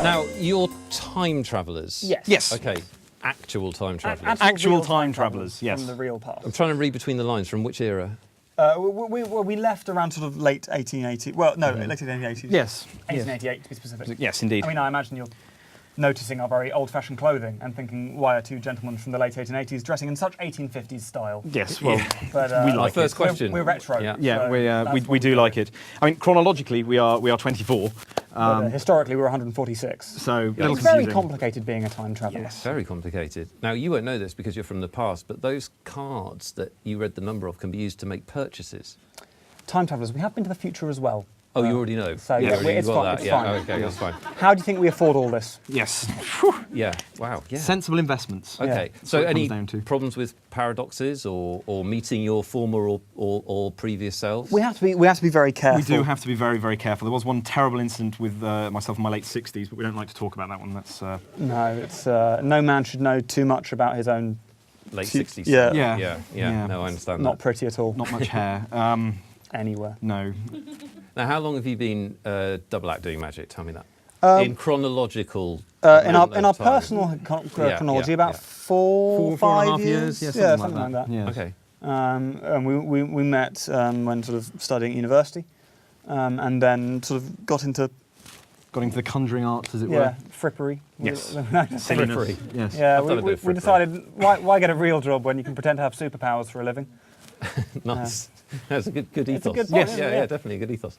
Now, you're time travellers. Yes. Yes. Okay. Actual time travellers. Actual time travellers, yes. From the real past. I'm trying to read between the lines. From which era? We left around sort of late 1880. Well, no, late 1880s. Yes. 1888 to be specific. Yes, indeed. I mean, I imagine you're noticing our very old-fashioned clothing and thinking, why are two gentlemen from the late 1880s dressing in such 1850s style? Yes, well, But, we like it. First question. We're retro. Yeah. yeah, so we do like it. I mean, chronologically, we are 24. But, historically, we were 146. So a little It's very confusing. complicated being a time traveller. Yes. Very complicated. Now, you won't know this because you're from the past, but those cards that you read the number of can be used to make purchases. Time travellers, we have been to the future as well. Oh, you already know? So, You yeah, already it's got fine, that, it's yeah. fine. Oh, okay, that's fine. How do you think we afford all this? Yes. Yeah, wow, yeah. Sensible investments. Okay, Yeah. so what it any comes down to. problems with paradoxes or meeting your former or previous selves? We have to be very careful. We do have to be very, very careful. There was one terrible incident with myself in my late 60s, but we don't like to talk about that one. That's No, it's no man should know too much about his own. Late 60s. Yeah. Yeah. No, I understand Not that. pretty at all. not much hair. Anywhere. No. Now, how long have you been double act doing magic? Tell me that. In chronological. In our amount of time. personal chronology, yeah, about yeah. four, Four and a half 5 years. Yeah, something like that. Yes. Okay. And we met when sort of studying at university, and then sort of got into The conjuring arts, as it yeah frippery. Yes. Silliness. were. Yes. Yeah, I've done a bit of we frippery. decided why get a real job when you can pretend to have superpowers for a living? Nice. That's a good ethos. It's a good point, yes, isn't it? yeah, Yeah. definitely a good ethos.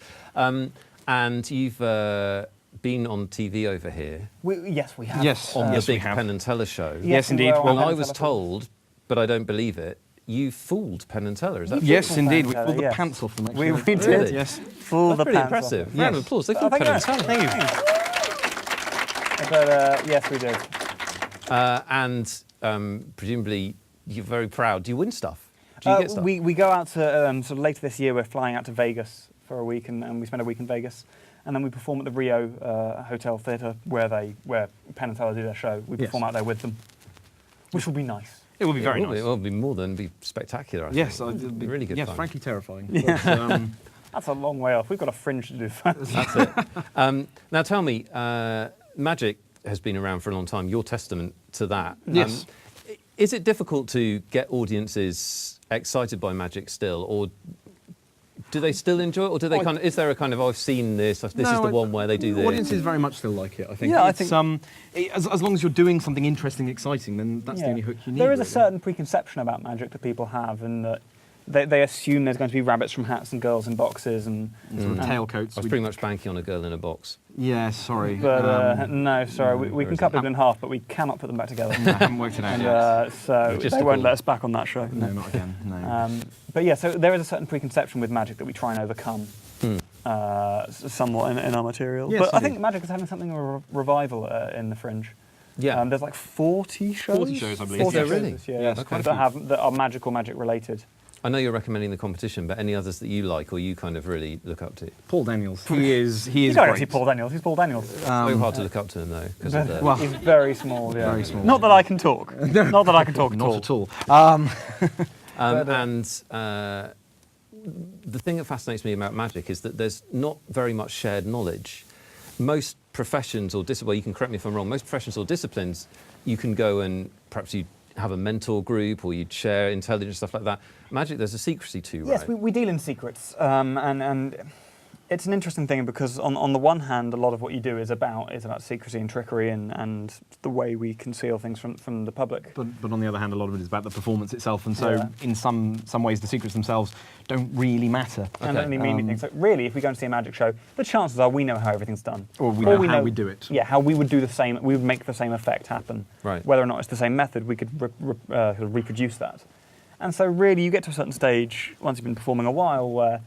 And you've been on TV over here Yes, we have. Yes. on the Yes, we big have. Penn and Teller show. Yes, we indeed. were on Well, And Penn I and was Teller. told, but I don't believe it, you fooled Penn and Teller. Is that Yes, Full indeed. Penn We and pulled the Teller, yes. pants off them, We actually. did. Really? Yes. Full That's the pretty pants off. impressive. Yes. Round of applause. They Oh, fooled thank Penn you. and Teller. Thank you. But yes, we did. And presumably you're very proud. Do you win stuff? Do you get stuff? We go out to sort of later this year. We're flying out to Vegas for a week, and we spend a week in Vegas, and then we perform at the Rio Hotel Theatre where Penn and Teller do their show. We Yes. perform out there with them, which will be nice. It will be very it will nice. Be, well, it'll be more than be spectacular. I Yes, think. it'll be really good Yes, fun. frankly terrifying. Yeah. But, That's a long way off. We've got a fringe to do first. That's it. Now tell me, magic has been around for a long time. You're testament to that. Yes. Is it difficult to get audiences excited by magic still, or do they still enjoy it, or do they kind of? Is there a kind of I've seen this. This is the one where they do this. Audiences very much still like it, I think. Yeah, I It's, think- as long as you're doing something interesting, exciting, then that's the only hook you need. There is a really. certain preconception about magic that people have, and that they assume there's going to be rabbits from hats and girls in boxes, and Sort of tailcoats. I was pretty much banking on a girl in a box. Yeah, sorry. but no, sorry, we there can isn't. cut people in half, but we cannot put them back together. I haven't worked it out And yet. so they Logistical. won't let us back on that show. No, not again. No. But yeah, so there is a certain preconception with magic that we try and overcome somewhat in our material. Yes, but I indeed. think magic is having something of a revival in the Fringe. Yeah. There's like 40 shows. 40 shows, I believe. 40 Is there shows really? this year, Yes, yes, quite a that few. are magic related. I know you're recommending the competition, but any others that you like or you kind of really look up to? Paul Daniels. He is You don't great. see Paul Daniels. He's Paul Daniels. It's so hard to look up to him though, because of the. well, He's very small. Yeah. Very small. Not that I can talk. Not that I can talk at all. Not at all. The thing that fascinates me about magic is that there's not very much shared knowledge. Most professions or well, you can correct me if I'm wrong. Most professions or disciplines, you can go and perhaps you have a mentor group or you'd share intelligence, stuff like that. Magic, there's a secrecy to, right? Yes, we deal in secrets, and it's an interesting thing because on the one hand, a lot of what you do is about secrecy and trickery and the way we conceal things from the public. But on the other hand, a lot of it is about the performance itself, and so Yeah. in some ways, the secrets themselves don't really matter. And only mean anything. So really, if we go and see a magic show, the chances are we know how everything's done, Or we know how we do it. Yeah, how we would do the same. We would make the same effect happen. Right. Whether or not it's the same method, we could sort of reproduce that. And so really, you get to a certain stage once you've been performing a while where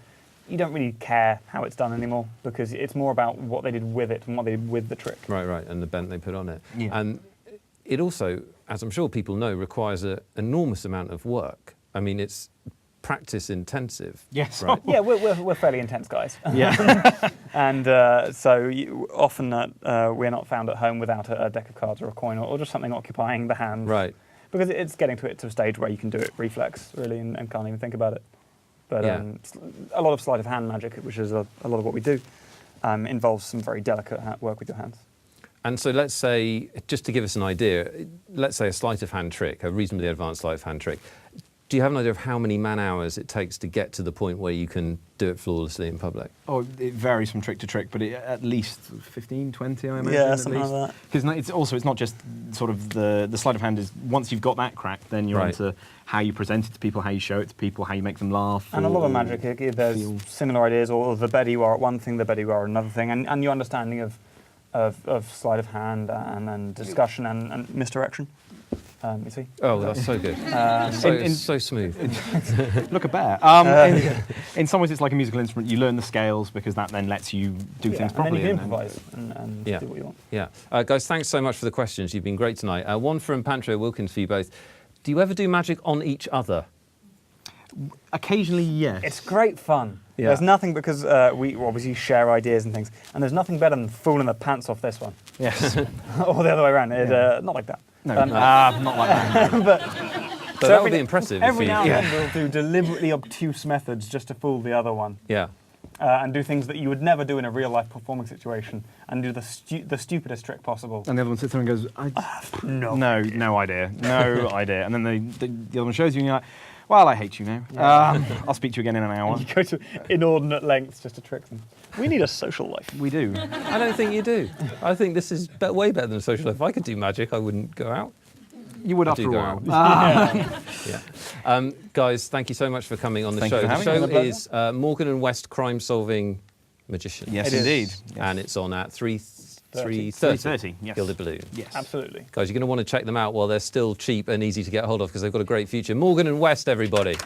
you don't really care how it's done anymore because it's more about what they did with it and what they did with the trick. Right, and the bent they put on it. Yeah. And it also, as I'm sure people know, requires an enormous amount of work. I mean, it's practice intensive. Yes. Right? Yeah, we're fairly intense guys. Yeah. And so often we're not found at home without a deck of cards or a coin or just something occupying the hand. Right. Because it's getting to a stage where you can do it reflex, really, and can't even think about it. But Yeah. a lot of sleight of hand magic, which is a lot of what we do, involves some very delicate work with your hands. And so let's say, just to give us an idea, let's say a sleight of hand trick, a reasonably advanced sleight of hand trick. Do you have an idea of how many man-hours it takes to get to the point where you can do it flawlessly in public? Oh, it varies from trick to trick, but at least 15, 20, I imagine. Yeah, at something least. like that. Because it's not just sort of the sleight of hand is once you've got that cracked, then you're Right. onto how you present it to people, how you show it to people, how you make them laugh. And a lot of magic, there's feel. similar ideas, or the better you are at one thing, the better you are at another thing, and your understanding of sleight of hand and discussion and misdirection. You see? Oh, that's so good. So smooth. Look at Bear. In some ways, it's like a musical instrument. You learn the scales because that then lets you do things And then properly. you can improvise and Yeah. do what you want. Yeah. Guys, thanks so much for the questions. You've been great tonight. One from Pantria Wilkins for you both. Do you ever do magic on each other? Occasionally, yes. It's great fun. Yeah. There's nothing, because we obviously share ideas and things, and there's nothing better than fooling the pants off this one. Yes. Or the other way around. Not like that. No, not like that. So that would be impressive. Every if you, now and then we'll do deliberately obtuse methods just to fool the other one. Yeah. And do things that you would never do in a real-life performing situation, and do the stupidest trick possible. And the other one sits there and goes, No idea. No idea. And then the other one shows you and you're like, well, I hate you now. I'll speak to you again in an hour. You go to inordinate lengths just to trick them. We need a social life. We do. I don't think you do. I think this is way better than a social life. If I could do magic, I wouldn't go out. You would I after do a go while. out. Yeah. Guys, thank you so much for coming on the Thank show. you for The having show me. is Morgan and West Crime Solving Magician. Yes, It is. indeed. And it's on at 3:30. 3:30, yes. Gilded Balloon. Yes. Absolutely. Guys, you're going to want to check them out while they're still cheap and easy to get hold of because they've got a great future. Morgan and West, everybody.